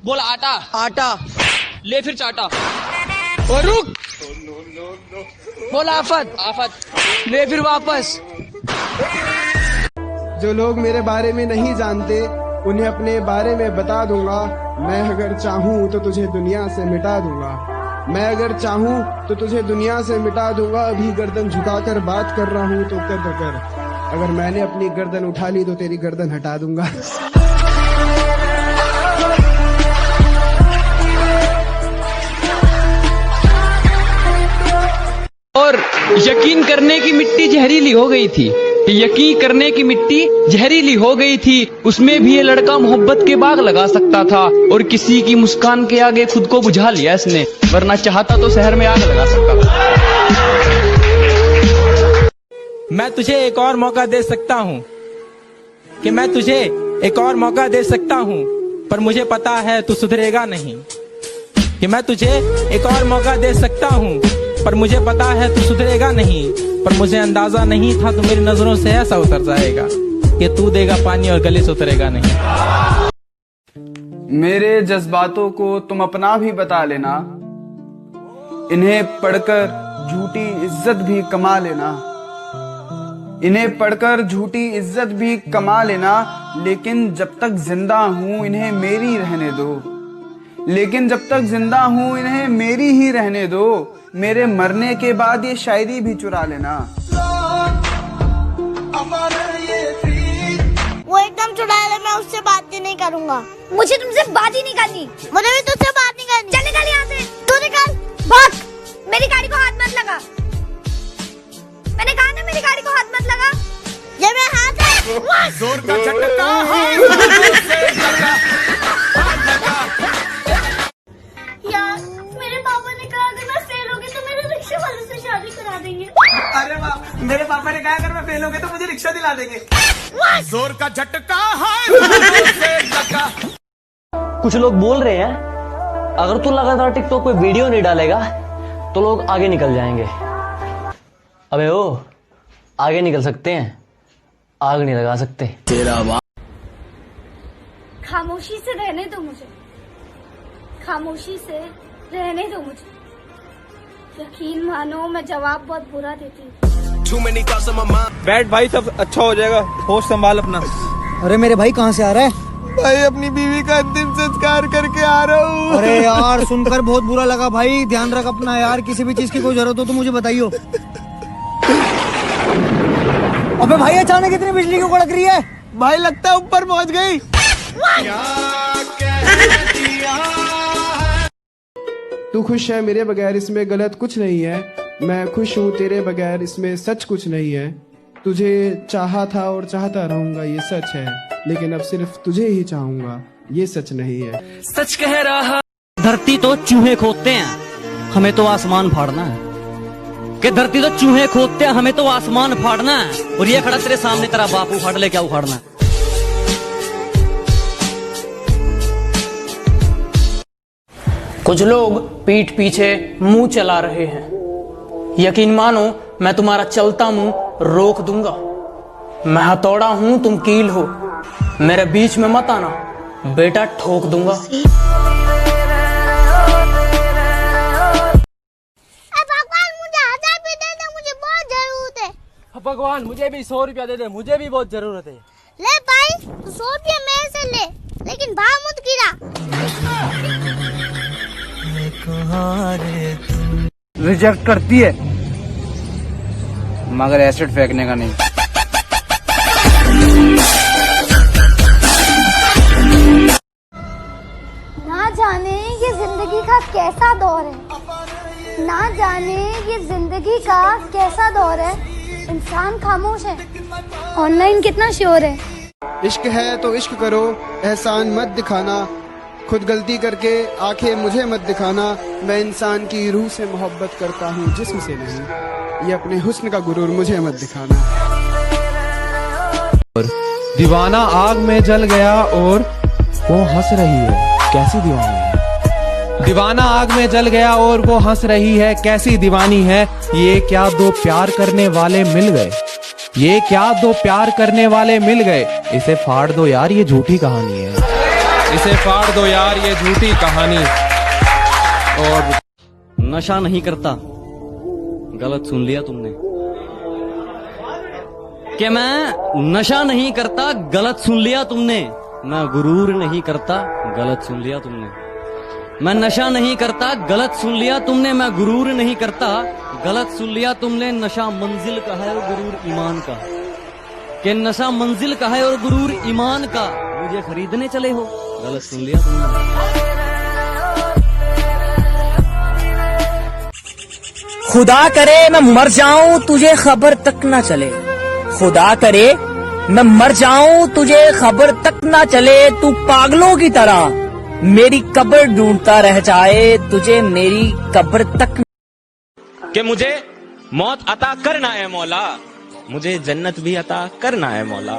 बोल आटा। आटा। ले फिर चाटा। और रुक। बोल आफत। आफत। ले फिर वापस। जो लोग मेरे बारे में नहीं जानते उन्हें अपने बारे में बता दूंगा। मैं अगर चाहूँ तो तुझे दुनिया से मिटा दूंगा। मैं अगर चाहूँ तो तुझे दुनिया से मिटा दूंगा। अभी गर्दन झुकाकर बात कर रहा हूँ तो कद्र कर। अगर मैंने अपनी गर्दन उठा ली तो तेरी गर्दन हटा दूंगा। और यकीन करने की मिट्टी जहरीली हो गई थी। यकीन करने की मिट्टी जहरीली हो गई थी। उसमें भी ये लड़का मोहब्बत के बाग लगा सकता था और किसी की मुस्कान के आगे खुद को बुझा लिया इसने, वरना चाहता तो शहर में आग लगा सकता था। मैं तुझे एक और मौका दे सकता हूँ कि मैं तुझे एक और मौका दे सकता हूँ, पर मुझे पता है तू सुधरेगा नहीं। कि मैं तुझे एक और मौका दे सकता हूँ, पर मुझे पता है तू सुधरेगा नहीं। पर मुझे अंदाजा नहीं था तू मेरी नजरों से ऐसा उतर जाएगा कि तू देगा पानी और गले से उतरेगा नहीं। मेरे जज्बातों को तुम अपना भी बता लेना। इन्हें पढ़कर झूठी इज्जत भी कमा लेना। इन्हें पढ़कर झूठी इज्जत भी कमा लेना। लेकिन जब तक जिंदा हूं इन्हें मेरी रहने दो। लेकिन जब तक जिंदा हूं इन्हें मेरी ही रहने दो। मेरे मरने के बाद ये शायरी भी चुरा लेना। वो एकदम चुड़ैल है, मैं उससे बात ही नहीं करूंगा। मुझे तुमसे बात ही नहीं करनी। मुझे भी तुझसे बात नहीं करनी। चल निकल यहाँ से। तू निकल। भाग। मेरी गाड़ी को हाथ मत लगा। मैंने कहा ना मेरी गाड़ी को हाथ मत लगा। ये मैं हाथ है। जोर का झटका है। यार मेरे पापा ने कहा अगर मैं फेल हो गई तो मेरे रिक्शे वाले से शादी करा देंगे। अरे वाह, मेरे पापा ने कहा अगर मैं फेल हो गया तो मुझे रिक्शा दिला देंगे। जोर का झटका है। कुछ लोग बोल रहे हैं अगर तू लगातार टिकटॉक पे वीडियो नहीं डालेगा तो लोग आगे निकल जाएंगे। अबे ओ, आगे निकल सकते हैं, आग नहीं लगा सकते। खामोशी से रहने दो मुझे। खामोशी से रहने दो मुझे। यकीन मानो मैं जवाब बहुत बुरा देती हूँ। बैठ भाई, सब अच्छा हो जाएगा। होश संभाल अपना। अरे मेरे भाई कहाँ से आ रहा है? भाई अपनी बीवी का अंतिम संस्कार करके आ रहा हूँ। अरे यार सुनकर बहुत बुरा लगा भाई। ध्यान रख अपना यार, किसी भी चीज की कोई जरूरत हो तो मुझे बताइयो। अबे भाई अचानक इतनी बिजली क्यों कड़क रही है? भाई लगता है ऊपर पहुँच गई। तू खुश है मेरे बगैर, इसमें गलत कुछ नहीं है। मैं खुश हूँ तेरे बगैर, इसमें सच कुछ नहीं है। तुझे चाहा था और चाहता रहूंगा, ये सच है। लेकिन अब सिर्फ तुझे ही चाहूंगा, ये सच नहीं है। सच कह रहा। धरती तो चूहे खोदते हैं, हमें तो आसमान फाड़ना है। कि धरती तो चूहे खोदते हैं, हमें तो आसमान फाड़ना है। और ये खड़ा तेरे सामने तेरा बाप उखाड़ ले, क्या उखाड़ना है? कुछ लोग पीठ पीछे मुंह चला रहे हैं। यकीन मानो मैं तुम्हारा चलता मुंह रोक दूंगा। मैं हथौड़ा हूं, तुम कील हो। मेरे बीच में मत आना, बेटा ठोक दूंगा। भगवान मुझे 1000 रुपए दे दे, मुझे बहुत जरूरत है। भगवान मुझे भी 100 रुपया दे दे, मुझे भी बहुत जरूरत है। ले भाई, तू 100 रुपया मेरे से ले, लेकिन भाव मत गिरा। रिजेक्ट करती है मगर एसिड फेंकने का नहीं। ना जाने ये जिंदगी का कैसा दौर है। ना जाने ये जिंदगी का कैसा दौर है। इंसान खामोश है, ऑनलाइन कितना श्योर है। इश्क है तो इश्क करो, एहसान मत दिखाना। खुद गलती करके आंखें मुझे मत दिखाना। मैं इंसान की रूह से मोहब्बत करता हूँ, जिस्म से नहीं। ये अपने हुस्न का गुरूर मुझे मत दिखाना। दीवाना आग में जल गया और वो हंस रही है, कैसी दीवानी है। दीवाना आग में जल गया और वो हंस रही है, कैसी दीवानी है। ये क्या दो प्यार करने वाले मिल गए। ये क्या दो प्यार करने वाले मिल गए। इसे फाड़ दो यार, ये झूठी कहानी है। इसे फाड़ दो यार, ये झूठी कहानी। और नशा नहीं करता, गलत सुन लिया तुमने। कि मैं नशा नहीं करता, गलत सुन लिया तुमने। मैं गुरूर नहीं करता, गलत सुन लिया तुमने। मैं नशा नहीं करता, गलत सुन लिया तुमने। मैं गुरूर नहीं करता, गलत सुन लिया तुमने। नशा मंजिल का है और गुरूर ईमान का। कि नशा मंजिल का है और गुरूर ईमान का। मुझे खरीदने चले हो, गलत सुन लिया तुमने। खुदा करे मैं मर जाऊं तुझे खबर तक ना चले। खुदा करे मैं मर जाऊं तुझे खबर तक ना चले। तू पागलों की तरह मेरी कब्र ढूंढता रह जाए, तुझे मेरी कब्र तक। कि मुझे मौत अता करना है मौला, मुझे जन्नत भी अता करना है मौला।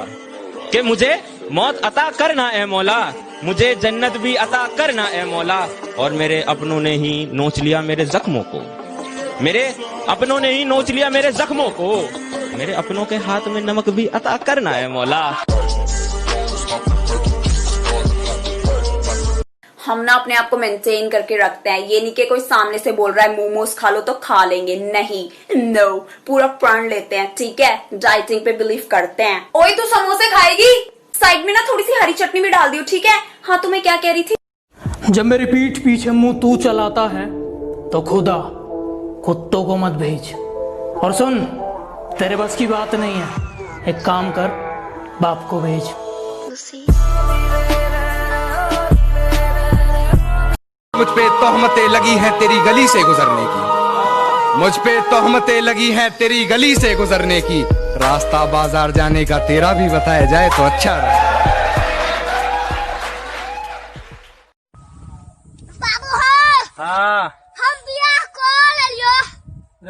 कि मुझे मौत अता करना है मौला, मुझे जन्नत भी अता करना है मौला। और मेरे अपनों ने ही नोच लिया मेरे जख्मों को, मेरे अपनों ने ही नोच लिया मेरे जख्मों को। मेरे अपनों के हाथ में नमक भी अता करना है मौला। हम ना अपने आप को मेंटेन करके रखते हैं। ये नहीं कि कोई सामने से बोल रहा है मोमोज खा लो तो खा लेंगे, नहीं, नो, पूरा प्रण लेते हैं, ठीक है। डाइटिंग पे बिलीव करते हैं। ओए तू समोसे खाएगी, साइड में ना थोड़ी सी हरी चटनी भी डाल दियो, ठीक है। हाँ तो मैं क्या कह रही थी, जब मेरी पीठ पीछे मुंह तू चलाता है तो खुदा कुत्तों को मत भेज। और सुन, तेरे बस की बात नहीं है, एक काम कर, बाप को भेज। मुझ पे तोहमतें लगी हैं तेरी गली से गुजरने की। मुझ पे तोहमतें लगी हैं तेरी गली से गुजरने की। रास्ता बाजार जाने का तेरा भी बताया जाए तो अच्छा रहे। बाबू हो, हाँ, हम बियाह कर लियो।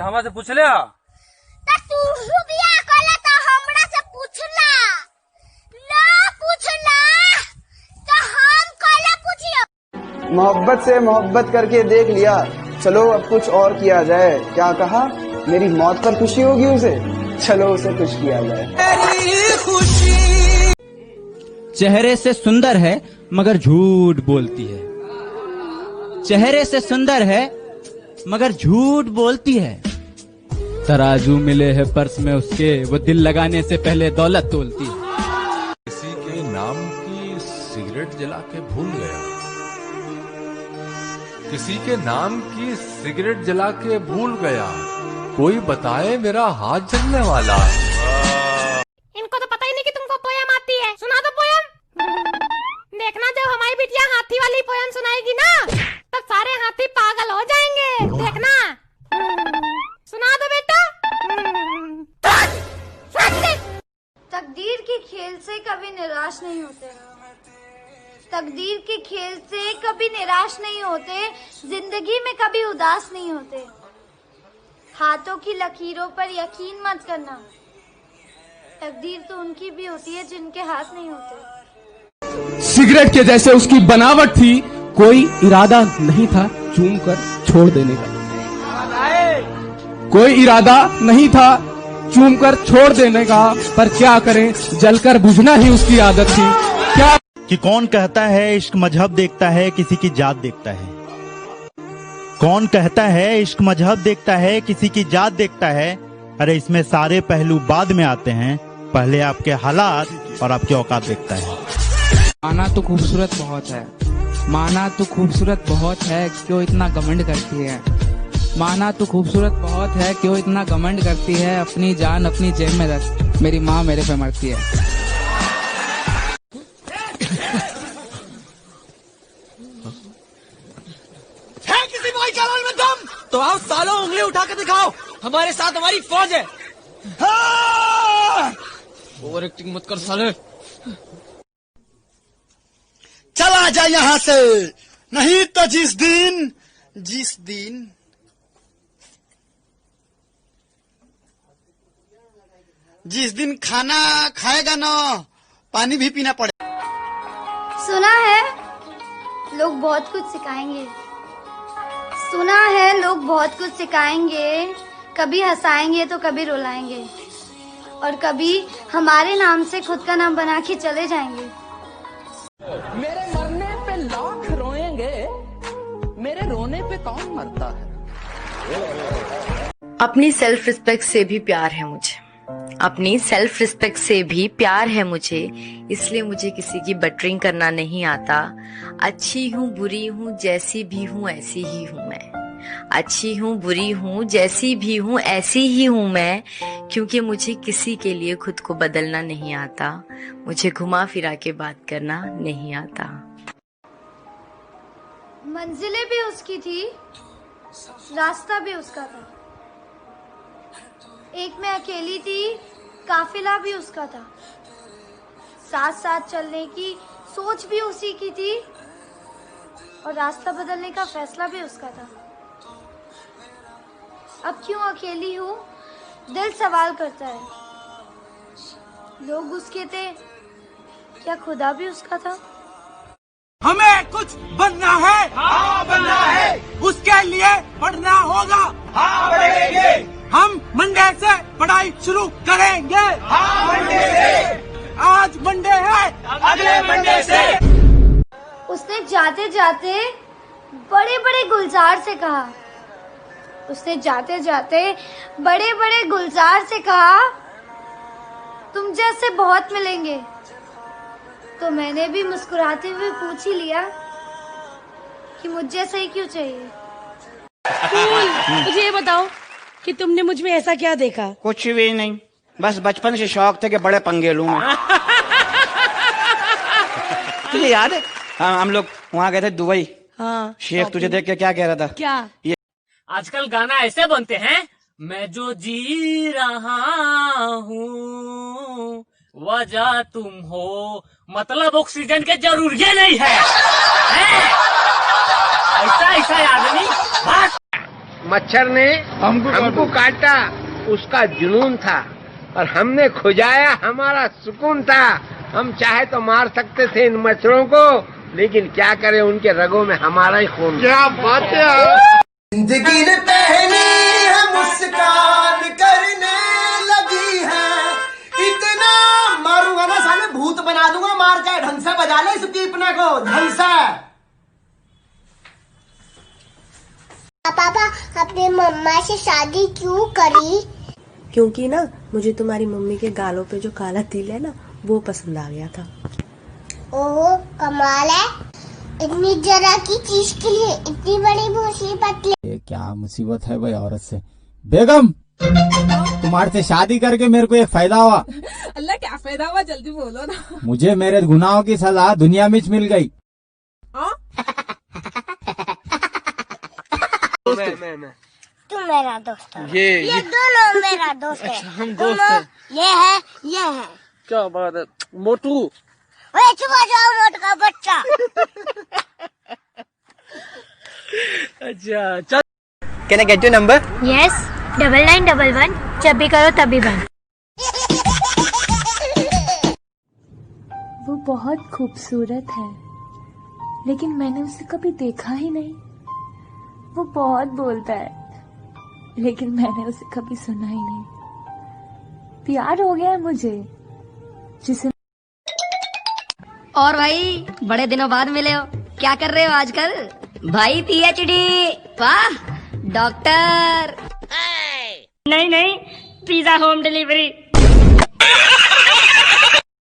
हमारे से पूछ लिया तू बियाह कर ले तो हमरा से पूछला, ना पूछला तो हम कल पूछियो। मोहब्बत से मोहब्बत करके देख लिया, चलो अब कुछ और किया जाए। क्या कहा, मेरी मौत पर खुशी होगी उसे, चलो उसे खुश किया जाए। चेहरे से सुंदर है मगर झूठ बोलती है। चेहरे से सुंदर है मगर झूठ बोलती है। तराजू मिले है पर्स में उसके, वो दिल लगाने से पहले दौलत तोलती है। किसी के नाम की सिगरेट जला के भूल गया, किसी के नाम की सिगरेट जला के भूल गया। कोई बताए मेरा हाथ जलने वाला। इनको तो पता ही नहीं कि तुमको पोयम आती है। सुना दो पोयम। देखना जब हमारी बिटिया हाथी वाली पोयम सुनाएगी ना, तब सारे हाथी पागल हो जाएंगे, देखना। सुना दो बेटा। तकदीर के खेल से कभी निराश नहीं होते, तकदीर के खेल से कभी निराश नहीं होते, जिंदगी में कभी उदास नहीं होते। हाथों की लकीरों पर यकीन मत करना, तकदीर तो उनकी भी होती है जिनके हाथ नहीं होते। सिगरेट के जैसे उसकी बनावट थी, कोई इरादा नहीं था चूम कर छोड़ देने का। कोई इरादा नहीं था चूम कर छोड़ देने का, पर क्या करें, जलकर बुझना ही उसकी आदत थी। क्या कि कौन कहता है इश्क मजहब देखता है, किसी की जात देखता है। कौन कहता है इश्क मजहब देखता है, किसी की जात देखता है। अरे इसमें सारे पहलू बाद में आते हैं, पहले आपके हालात और आपकी औकात देखता है। माना तो खूबसूरत बहुत है, माना तो खूबसूरत बहुत है, क्यों इतना घमंड करती है। माना तो खूबसूरत बहुत है, क्यों इतना घमंड करती है। अपनी जान अपनी जेब में रख, मेरी माँ मेरे पे मरती है। किसी भाई चावल में दम तो आओ सालों, उंगली उठा के दिखाओ, हमारे साथ हमारी फौज है। ओवर एक्टिंग मत कर साले। चला जा यहाँ से, नहीं तो जिस दिन खाना खाएगा ना, पानी भी पीना पड़ेगा। सुना है लोग बहुत कुछ सिखाएंगे, सुना है लोग बहुत कुछ सिखाएंगे, कभी हंसाएंगे तो कभी रुलाएंगे, और कभी हमारे नाम से खुद का नाम बना के चले जाएंगे। मेरे मरने में कौन मरता है? अपनी सेल्फ रिस्पेक्ट से भी प्यार है मुझे, अपनी सेल्फ रिस्पेक्ट से भी प्यार है मुझे, इसलिए मुझे किसी की बटरिंग करना नहीं आता। अच्छी हूँ बुरी हूँ जैसी भी हूँ ऐसी ही हूँ मैं, अच्छी हूँ बुरी हूँ जैसी भी हूँ ऐसी ही हूँ मैं, क्योंकि मुझे किसी के लिए खुद को बदलना नहीं आता, मुझे घुमा फिरा के बात करना नहीं आता। मंजिलें भी उसकी थी, रास्ता भी उसका था। एक मैं अकेली थी, काफिला भी उसका था। साथ साथ चलने की सोच भी उसी की थी और रास्ता बदलने का फैसला भी उसका था। अब क्यों अकेली हूँ दिल सवाल करता है। लोग उसके थे, क्या खुदा भी उसका था? हमें कुछ बनना है, हाँ बनना है, उसके लिए पढ़ना होगा, हाँ पढ़ेंगे। हम मंडे से पढ़ाई शुरू करेंगे, हाँ मंडे से। आज मंडे है, अगले मंडे से। उसने जाते जाते बड़े बड़े गुलजार से कहा, उसने जाते जाते बड़े बड़े गुलजार से कहा, तुम जैसे बहुत मिलेंगे। तो मैंने भी मुस्कुराते हुए पूछ ही लिया कि मुझ जैसा ही क्यों चाहिए। मुझे ये बताओ कि तुमने मुझ में ऐसा क्या देखा? कुछ भी नहीं, बस बचपन से शौक थे कि बड़े पंगे लूं मैं। तुझे याद है हम लोग वहाँ गए थे दुबई? हाँ। शेख तुझे देख के क्या कह रहा था? क्या? ये आजकल गाना ऐसे बनते हैं, मैं जो जी रहा हूँ वजह तुम हो, मतलब ऑक्सीजन के जरूरी नहीं है, ऐसा आदमी बस। मच्छर ने हमको काटा, उसका जुनून था, और हमने खुजाया, हमारा सुकून था। हम चाहे तो मार सकते थे इन मच्छरों को, लेकिन क्या करें, उनके रगों में हमारा ही खून। क्या बात है। जिंदगी ने पहनी है मुस्कान करने लगी है, इतना मारूंगा ना साले भूत बना दूंगा, मार के ढंग से बजा ले इस पीपने को, ढंग से। पापा अपनी मम्मा से शादी क्यों करी? क्योंकि ना मुझे तुम्हारी मम्मी के गालों पे जो काला तिल है ना, वो पसंद आ गया था। ओहो कमाल है, इतनी जरा की चीज के लिए इतनी बड़ी मुसीबत। ये क्या मुसीबत है भाई औरत से। बेगम, तुम्हारे से शादी करके मेरे को एक फायदा हुआ। अल्लाह क्या फायदा हुआ, जल्दी बोलो ना। मुझे मेरे गुनाहों की सजा दुनिया में मिल गई। मैं तुम मेरा दोस्त हो। ये दोनों मेरा दोस्त है। अच्छा, हम दोस्त हैं। ये है क्या बात है मोटू। ओए चुप हो जाओ मोटू का बच्चा। अच्छा चल। Can I get your number? Yes 9911 जब भी करो तभी बंद। वो बहुत खूबसूरत है, लेकिन मैंने उसे कभी देखा ही नहीं। वो बहुत बोलता है, लेकिन मैंने उसे कभी सुना ही नहीं। प्यार हो गया है मुझे जिसे। और भाई बड़े दिनों बाद मिले हो, क्या कर रहे हो आजकल? भाई PhD, वाह डॉक्टर। नहीं पिज्जा होम डिलीवरी।